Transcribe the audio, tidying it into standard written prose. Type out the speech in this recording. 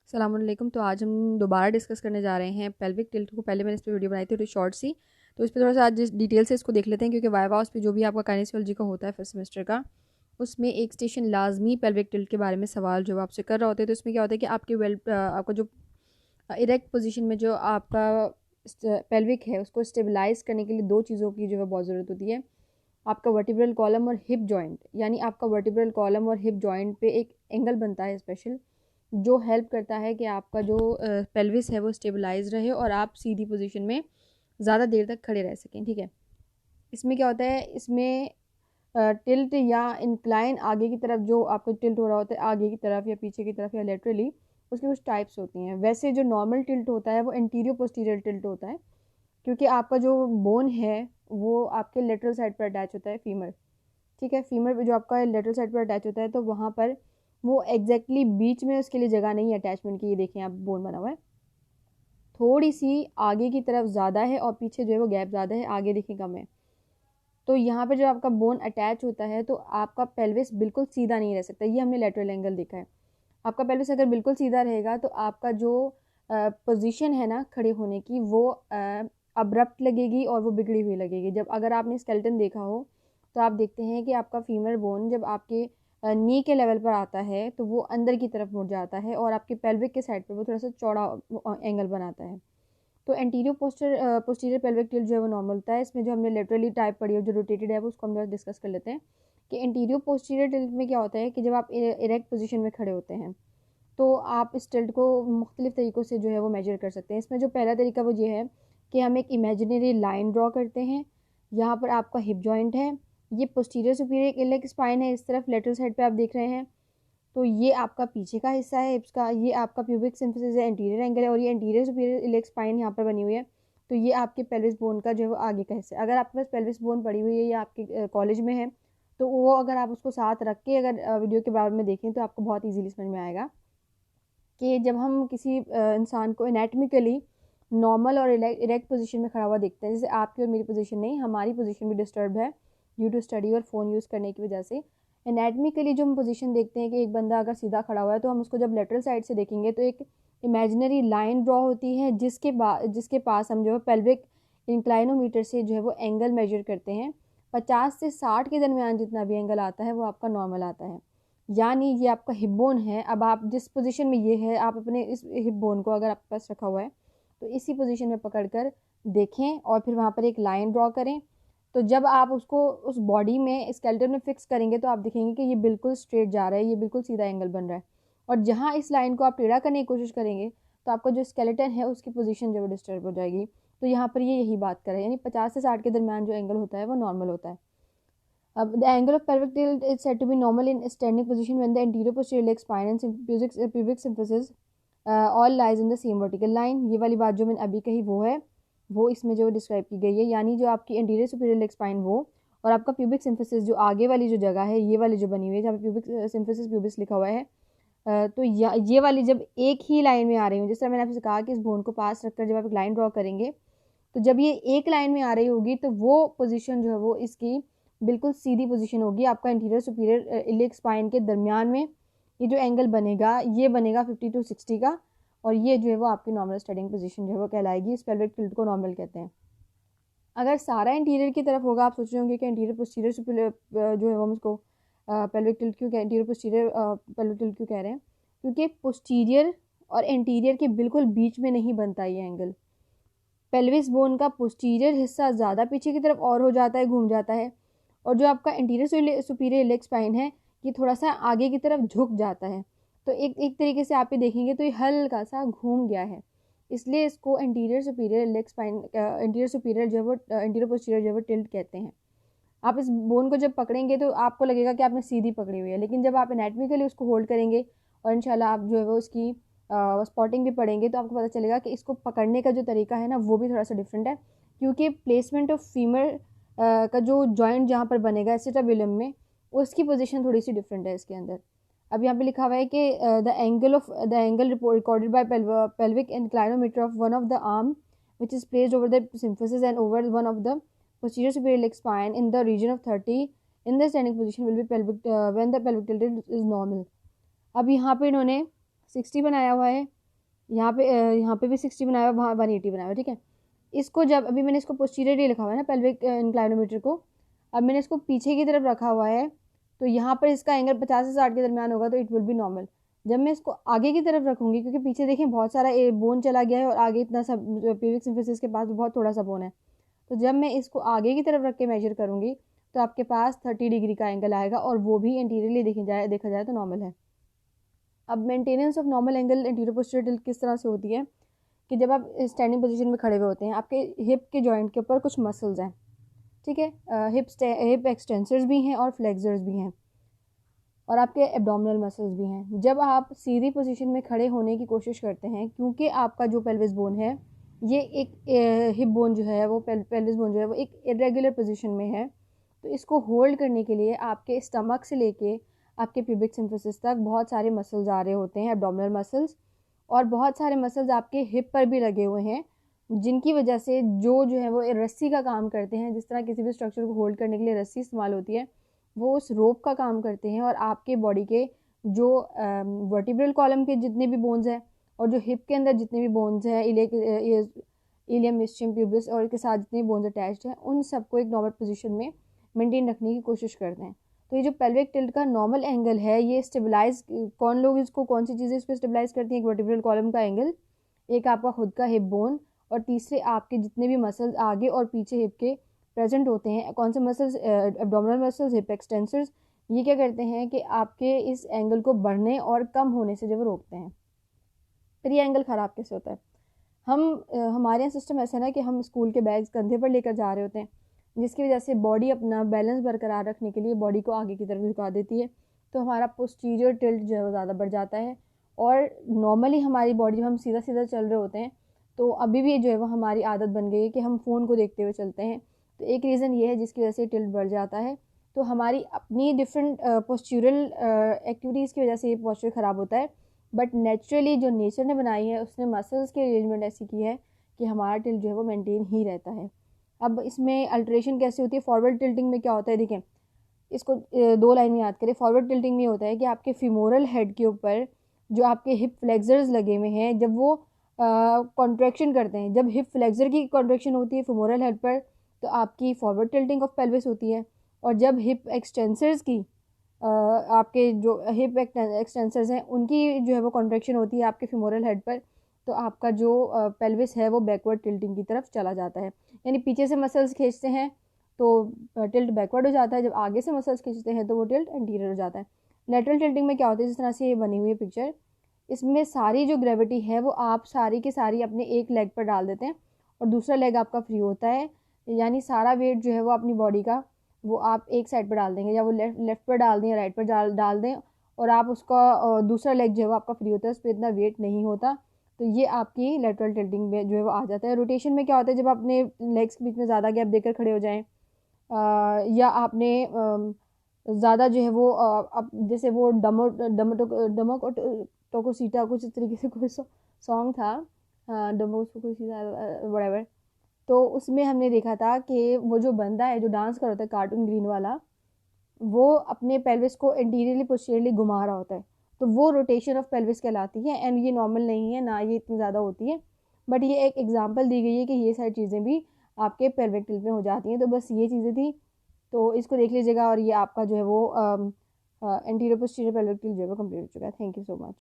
अस्सलाम वालेकुम। तो आज हम दोबारा डिस्कस करने जा रहे हैं पेल्विक टिल्ट को। पहले मैंने इस पर वीडियो बनाई थी थोड़ी शॉर्ट सी, तो इस पर थोड़ा सा आज डिटेल से इसको देख लेते हैं, क्योंकि वाइवा उस पर जो भी आपका काइनेसियोलॉजी का होता है फर्स्ट सेमेस्टर का, उसमें एक स्टेशन लाजमी पेल्विक टिल्ट के बारे में सवाल जो आपसे कर रहा होता है। तो इसमें क्या होता है कि आपका जो इरेक्ट पोजीशन में जो आपका पेल्विक है उसको स्टेबलाइज करने के लिए दो चीज़ों की जो है बहुत ज़रूरत होती है। आपका वर्टिब्रल कॉलम और हिप जॉइंट, यानी आपका वर्टिब्रल कॉलम और हिप जॉइंट पे एक एंगल बनता है स्पेशल, जो हेल्प करता है कि आपका जो पेल्विस है वो स्टेबलाइज रहे और आप सीधी पोजीशन में ज़्यादा देर तक खड़े रह सकें। ठीक है, इसमें क्या होता है, इसमें टिल्ट या इंक्लाइन आगे की तरफ जो आपको टिल्ट हो रहा होता है आगे की तरफ या पीछे की तरफ या लेटरली, उसकी कुछ टाइप्स होती हैं। वैसे जो नॉर्मल टिल्ट होता है वो एंटीरियर पोस्टीरियर टिल्ट होता है, क्योंकि आपका जो बोन है वो आपके लेटरल साइड पर अटैच होता है, फीमर। ठीक है, फीमर जो आपका लेटरल साइड पर अटैच होता है, तो वहाँ पर वो एग्जैक्टली बीच में उसके लिए जगह नहीं है अटैचमेंट की। ये देखें आप, बोन बना हुआ है, थोड़ी सी आगे की तरफ ज़्यादा है और पीछे जो है वो गैप ज़्यादा है, आगे देखें कम है। तो यहाँ पे जो आपका बोन अटैच होता है तो आपका पेल्विस बिल्कुल सीधा नहीं रह सकता। ये हमने लेटरल एंगल देखा है। आपका पेल्विस अगर बिल्कुल सीधा रहेगा तो आपका जो पोजीशन है ना खड़े होने की, वो अब्रप्ट लगेगी और वो बिगड़ी हुई लगेगी। जब अगर आपने स्केलेटन देखा हो तो आप देखते हैं कि आपका फीमर बोन जब आपके नी के लेवल पर आता है तो वो अंदर की तरफ मुड़ जाता है और आपके पेल्विक के साइड पर वो थोड़ा सा चौड़ा एंगल बनाता है। तो एंटीरियर पोस्टीरियर पेल्विक टिल्ट जो है वो नॉर्मल होता है। इसमें जो हमने लेटरली टाइप पढ़ी है जो रोटेटेड है वो उसको हम डिस्कस कर लेते हैं कि एंटीरियर पोस्टीरियर टिल्ट में क्या होता है कि जब आप इरेक्ट पोजीशन में खड़े होते हैं तो आप इस टिल्ट को मुख्तलिफ तरीक़ों से जो है वो मेजर कर सकते हैं। इसमें जो पहला तरीका वो ये है कि हम एक इमेजिनरी लाइन ड्रॉ करते हैं। यहाँ पर आपका हिप जॉइंट है, ये पोस्टीरियर सुपीरियर इलेक स्पाइन है, इस तरफ लेटरल साइड पे आप देख रहे हैं। तो ये आपका पीछे का हिस्सा है हिप्स का, ये आपका प्यूबिक सिम्फिसिस है, एंटीरियर एंगल है, और ये एंटीरियर सुपीरियर इलेक स्पाइन यहाँ पर बनी हुई है। तो ये आपके पेल्विस बोन का जो है वो आगे का हिस्सा है। अगर आपके पास पेल्विस बोन पड़ी हुई है या आपके कॉलेज में है तो वो अगर आप उसको साथ रख के अगर वीडियो के बारे में देखें तो आपको बहुत ईजीली समझ में आएगा कि जब हम किसी इंसान को एनाटमिकली नॉर्मल और इरेक्ट पोजीशन में खड़ा हुआ देखते हैं, जैसे आपकी और मेरी पोजीशन नहीं, हमारी पोजीशन भी डिस्टर्ब है ड्यू टू स्टडी और फ़ोन यूज़ करने की वजह से। एनाटमिकली जो हम पोजीशन देखते हैं कि एक बंदा अगर सीधा खड़ा हुआ है तो हम उसको जब लेटरल साइड से देखेंगे तो एक इमेजिनरी लाइन ड्रॉ होती है जिसके पास हम जो है पेल्विक इंक्लाइनोमीटर से जो है वो एंगल मेजर करते हैं। 50 से 60 के दरमियान जितना भी एंगल आता है वो आपका नॉर्मल आता है। यानी ये आपका हिप बोन है। अब आप जिस पोजीशन में ये है, आप अपने इस हिप बोन को अगर आपके पास रखा हुआ है तो इसी पोजीशन में पकड़कर देखें और फिर वहाँ पर एक लाइन ड्रॉ करें। तो जब आप उसको उस बॉडी में स्केलेटन में फिक्स करेंगे तो आप देखेंगे कि ये बिल्कुल स्ट्रेट जा रहा है, ये बिल्कुल सीधा एंगल बन रहा है। और जहाँ इस लाइन को आप टेढ़ा करने की कोशिश करेंगे तो आपका जो स्केलेटन है उसकी पोजीशन जो है डिस्टर्ब हो जाएगी। तो यहाँ पर ये यही बात करें, यानी 50 से 60 के दरमियान जो एंगल होता है वो नॉर्मल होता है। The angle of pelvic tilt is said to be normal in standing position when the anterior posterior leg spine and pubic symphysis all lies in the same vertical line। ये वाली बात जो मैंने अभी कही वो है, वो इसमें जो डिस्क्राइब की गई है, यानी जो आपकी एंटीरियर सुपीरियर लेग स्पाइन वो और आपका प्यूबिक सिम्फिसिस जो आगे वाली जो जगह है, ये वाली जो बनी हुई है जहाँ पे प्यूबिक सिम्फिसिस प्यूबिस लिखा हुआ है, तो ये वाली जब एक ही लाइन में आ रही हूँ, जिस तरह मैंने आपसे कहा कि इस बोन को पास रखकर जब आप एक लाइन ड्रॉ करेंगे तो जब ये एक लाइन में आ रही होगी तो वो पोजीशन जो है वो इसकी बिल्कुल सीधी पोजीशन होगी। आपका इंटीरियर सुपीरियर इलिक स्पाइन के दरमियान में ये जो एंगल बनेगा ये बनेगा 50 टू 60 का, और ये जो है वो आपकी नॉर्मल स्टैंडिंग पोजीशन जो है वो कहलाएगी। इस पेल्विक टिल्ट को नॉर्मल कहते हैं। अगर सारा इंटीरियर की तरफ होगा, आप सोच रहे होंगे कि इंटीरियर पोस्टीरियर सुपीरियर जो है वो हम उसको पेल्विक टिल्ट क्यों इंटीरियर पोस्टीरियर पेल्विक टिल्ट क्यों कह रहे हैं, क्योंकि पोस्टीरियर और इंटीरियर के बिल्कुल बीच में नहीं बनता ये एंगल। पेल्विस बोन का पोस्टीरियर हिस्सा ज़्यादा पीछे की तरफ और हो जाता है, घूम जाता है, और जो आपका इंटीरियर सुपीरियर लेग स्पाइन है ये थोड़ा सा आगे की तरफ झुक जाता है। तो एक तरीके से आप ये देखेंगे तो ये हल्का सा घूम गया है, इसलिए इसको interior superior leg spine interior superior जो है वो इंटीरियर पोस्टीरियर जो है वो टिल्ट कहते हैं। आप इस बोन को जब पकड़ेंगे तो आपको लगेगा कि आपने सीधी पकड़ी हुई है, लेकिन जब आप एनाटमिकली उसको होल्ड करेंगे और इंशाल्लाह आप जो है वो उसकी स्पॉटिंग भी पढ़ेंगे तो आपको पता चलेगा कि इसको पकड़ने का जो तरीका है ना वो भी थोड़ा सा डिफरेंट है, क्योंकि प्लेसमेंट ऑफ फीमर का जो जॉइंट जहाँ पर बनेगा एसिटाबिलम में, उसकी पोजीशन थोड़ी सी डिफरेंट है इसके अंदर। अब यहाँ पे लिखा हुआ है कि the angle recorded by pelvic inclinometer of one of the arm which is placed over the symphysis and over one of the posterior superior leg spine in the region of 30 in the standing position will be pelvic when the pelvic tilt is normal। अब यहाँ पे इन्होंने 60 बनाया हुआ है यहाँ पे भी 60 बनाया हुआ, वहाँ 180 बनाया हुआ, ठीक है। इसको जब अभी मैंने इसको पोस्टीरियरली लिखा हुआ है ना पेल्विक इंक्लाइनोमीटर को, अब मैंने इसको पीछे की तरफ रखा हुआ है, तो यहाँ पर इसका एंगल 50 से 60 के दरमियान होगा, तो इट विल बी नॉर्मल। जब मैं इसको आगे की तरफ रखूंगी, क्योंकि पीछे देखें बहुत सारा बोन चला गया है और आगे इतना सा पेल्विक सिम्फिसिस के पास बहुत थोड़ा सा बोन है, तो जब मैं इसको आगे की तरफ रख के मेजर करूंगी तो आपके पास 30 डिग्री का एंगल आएगा, और वो भी इंटीरियरली देखा जाए तो नॉर्मल है। अब maintenance of normal angle anterior posterior tilt किस तरह से होती है कि जब आप स्टैंडिंग पोजीशन में खड़े हुए होते हैं, आपके हिप के जॉइंट के ऊपर कुछ मसल्स हैं, ठीक है, हिप एक्सटेंसर्स भी हैं और फ्लेक्सर्स भी हैं, और आपके एब्डोमिनल मसल्स भी हैं। जब आप सीधी पोजीशन में खड़े होने की कोशिश करते हैं, क्योंकि आपका जो पेल्विस बोन है, ये एक हिप बोन जो है वो पेल्विस बोन जो है वो एक इरेगुलर पोजीशन में है, तो इसको होल्ड करने के लिए आपके स्टमक से लेके आपके प्यूबिक सिम्फिसिस तक बहुत सारे मसल्स आ रहे होते हैं, एब्डोमिनल मसल्स, और बहुत सारे मसल्स आपके हिप पर भी लगे हुए हैं, जिनकी वजह से जो है वो रस्सी का काम करते हैं। जिस तरह किसी भी स्ट्रक्चर को होल्ड करने के लिए रस्सी इस्तेमाल होती है, वो उस रोप का काम करते हैं, और आपके बॉडी के जो वर्टिब्रल कॉलम के जितने भी बोन्स हैं और जो हिप के अंदर जितने भी बोन्स हैं, इलियम, इस्चियम, प्यूबिस और इसके साथ जितने बोन्स अटैच्ड हैं, उन सबको एक नॉर्मल पोजीशन में मेंटेन रखने की कोशिश करते हैं। तो ये जो पेल्विक टिल्ट का नॉर्मल एंगल है, ये स्टेबलाइज कौन लोग इसको कौन सी चीज़ें इसको स्टेबलाइज करती हैं? एक वर्टिब्रल कॉलम का एंगल, एक आपका खुद का हिप बोन, और तीसरे आपके जितने भी मसल्स आगे और पीछे हिप के प्रेजेंट होते हैं। कौन से muscles? Abdominal muscles, hip extensors. ये क्या करते हैं कि आपके इस एंगल को बढ़ने और कम होने से जब रोकते हैं। फिर ये एंगल ख़राब कैसे होता है? हमारे यहाँ सिस्टम ऐसा है ना कि हम स्कूल के बैग्स कंधे पर लेकर जा रहे होते हैं, जिसकी वजह से बॉडी अपना बैलेंस बरकरार रखने के लिए बॉडी को आगे की तरफ झुका देती है, तो हमारा पोस्टीरियर टिल्ट जो है वो ज़्यादा बढ़ जाता है। और नॉर्मली हमारी बॉडी जब हम सीधा सीधा चल रहे होते हैं, तो अभी भी जो है वो हमारी आदत बन गई है कि हम फ़ोन को देखते हुए चलते हैं, तो एक रीज़न ये है जिसकी वजह से टिल्ट बढ़ जाता है। तो हमारी अपनी डिफरेंट पोस्चरल एक्टिविटीज़ की वजह से ये पोस्चर ख़राब होता है, बट नेचुरली जो नेचर ने बनाई है, उसने मसल्स की अरेंजमेंट ऐसी की है कि हमारा टिल्ट जो है वो मेंटेन ही रहता है। अब इसमें अल्ट्रेशन कैसे होती है? फॉरवर्ड टिल्टिंग में क्या होता है, देखें इसको दो लाइन में याद करें। फॉरवर्ड टिल्टिंग में होता है कि आपके फीमोरल हेड के ऊपर जो आपके हिप फ्लेक्सर्स लगे हुए हैं, जब वो कॉन्ट्रैक्शन करते हैं, जब हिप फ्लेक्सर की कॉन्ट्रैक्शन होती है फीमोरल हेड पर, तो आपकी फॉरवर्ड टिल्टिंग ऑफ पेल्विस होती है। और जब हिप एक्सटेंसर्स की आपके जो हिप एक्सटेंसर्स हैं उनकी जो है वो कॉन्ट्रैक्शन होती है आपके फीमोरल हेड पर, तो आपका जो पेल्विस है वो बैकवर्ड टिल्टिंग की तरफ चला जाता है। यानी पीछे से मसल्स खींचते हैं तो टिल्ट बैकवर्ड हो जाता है, जब आगे से मसल्स खींचते हैं तो वो टिल्ट एंटीरियर हो जाता है। लेटरल टिल्टिंग में क्या होता है? जिस तरह से ये बनी हुई है पिक्चर, इसमें सारी जो ग्रेविटी है वो आप सारी की सारी अपने एक लेग पर डाल देते हैं, और दूसरा लेग आपका फ्री होता है, यानी सारा वेट जो है वो अपनी बॉडी का वो आप एक साइड पर डाल देंगे, या वो लेफ्ट पर डाल दें या राइट पर डाल दें, और आप उसका दूसरा लेग जो है वो आपका फ्री होता है, उस पर इतना वेट नहीं होता। तो ये आपकी लेटरल टिल्टिंग में जो है वो आ जाता है। रोटेशन में क्या होता है? जब अपने लेग्स के बीच में ज़्यादा गैप देकर खड़े हो जाएं, या आपने ज़्यादा जो है वो अब जैसे वो टोकोसीटा कुछ इस तरीके से कोई सॉन्ग था, डमोकोसीटा व्हाटएवर, तो उसमें हमने देखा था कि वो जो बंदा है जो डांस कर रहा होता है कार्टून ग्रीन वाला, वो अपने पेल्विस को इंटीरियरली पोस्टीरियरली घुमा रहा होता है, तो वो रोटेशन ऑफ पेल्विस कहलाती है। एंड ये नॉर्मल नहीं है ना, ये इतनी ज़्यादा होती है, बट ये एक एग्जांपल दी गई है कि ये सारी चीज़ें भी आपके पेल्विक टिल्ट में हो जाती हैं। तो बस ये चीज़ें थी, तो इसको देख लीजिएगा, और ये आपका जो है वो एंटीरियर पोस्टीरियर पेल्विक टिल्ट जो है वो कंप्लीट हो चुका है। Thank you so much.